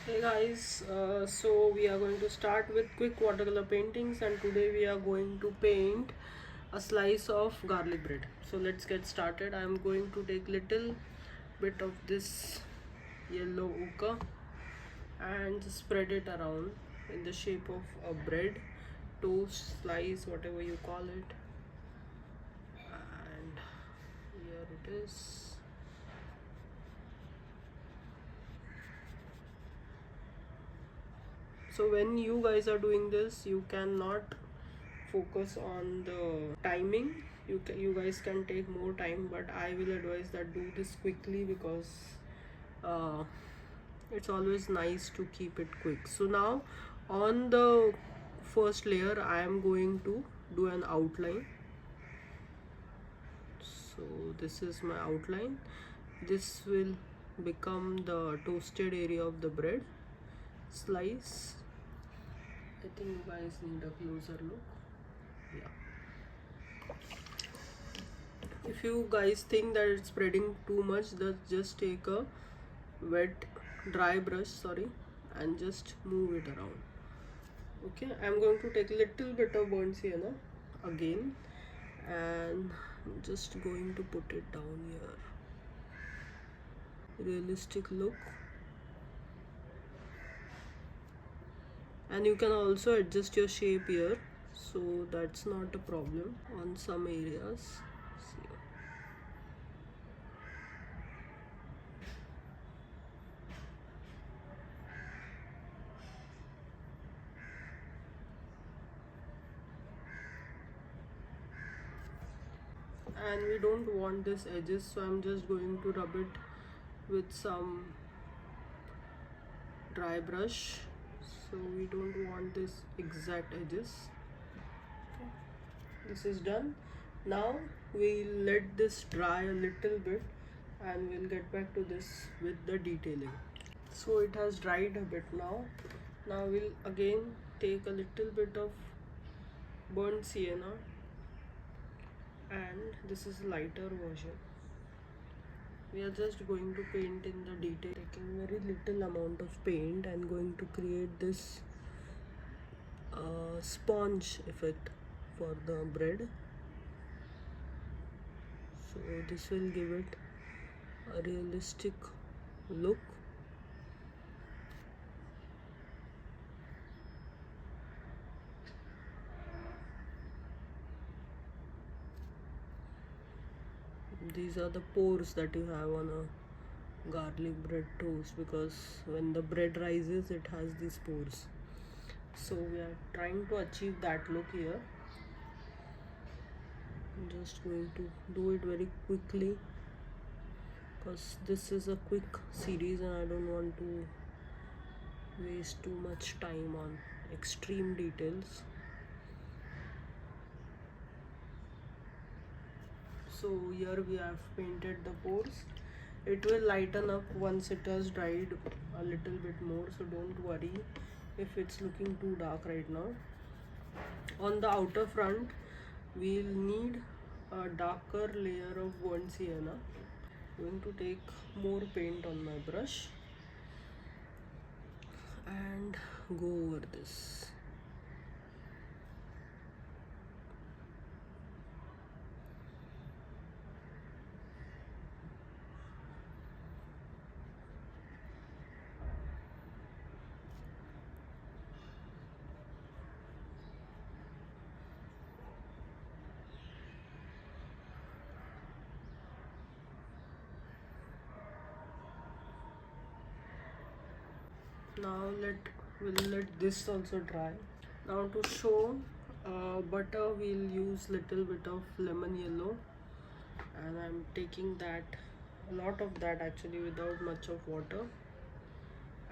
Hey guys, so we are going to start with quick watercolor paintings, and today we are going to paint a slice of garlic bread. So let's get started. I am going to take little bit of this yellow ochre and just spread it around in the shape of a bread, toast, slice, whatever you call it. And here it is. So when you guys are doing this, you cannot focus on the timing. You guys can take more time, but I will advise that do this quickly because uh, it's always nice to keep it quick. So now on the first layer I am going to do an outline. So this is my outline. This will become the toasted area of the bread slice. I think you guys need a closer look. Yeah. If you guys think that it's spreading too much, just take a dry brush, and just move it around. Okay, I'm going to take a little bit of burnt sienna again, and just going to put it down here. Realistic look. And you can also adjust your shape here, so that's not a problem on some areas. See. And we don't want this edges, so I'm just going to rub it with some dry brush, so we don't want this exact edges. Okay. This is done. Now we'll let this dry a little bit and we'll get back to this with the detailing. So it has dried a bit now. Now we'll again take a little bit of burnt sienna, and this is a lighter version. We are just going to paint in the detail, taking very little amount of paint and going to create this sponge effect for the bread. So this will give it a realistic look. These are the pores that you have on a garlic bread toast, because when the bread rises it has these pores. So we are trying to achieve that look here. I'm just going to do it very quickly because this is a quick series and I don't want to waste too much time on extreme details. So here we have painted the pores. It will lighten up once it has dried a little bit more, so don't worry if it's looking too dark right now. On the outer front we'll need a darker layer of burnt sienna. I'm going to take more paint on my brush and go over this. Now we'll let this also dry. Now to show butter, we'll use little bit of lemon yellow, and I'm taking that, a lot of that actually, without much of water,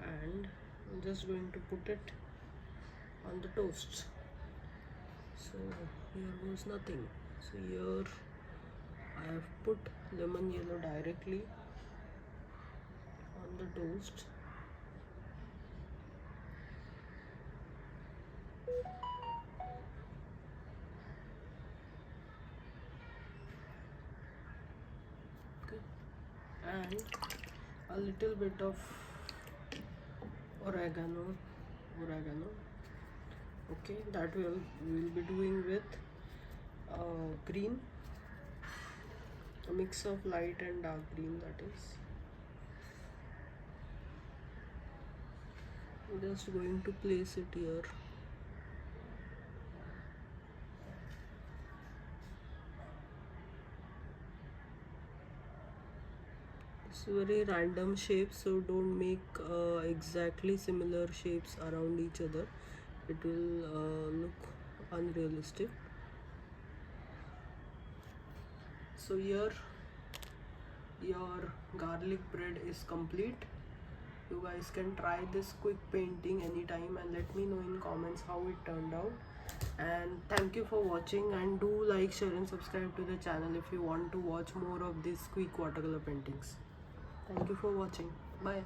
and I'm just going to put it on the toast. So here goes nothing. So here I have put lemon yellow directly on the toast. Okay. And a little bit of oregano. Okay, that we'll be doing with green, a mix of light and dark green, that is. I'm just going to place it here. It's very random shapes, so don't make exactly similar shapes around each other. It will look unrealistic. So here your garlic bread is complete. You guys can try this quick painting anytime and let me know in comments how it turned out. And thank you for watching, and do like, share and subscribe to the channel if you want to watch more of these quick watercolor paintings. Thank you for watching. Bye.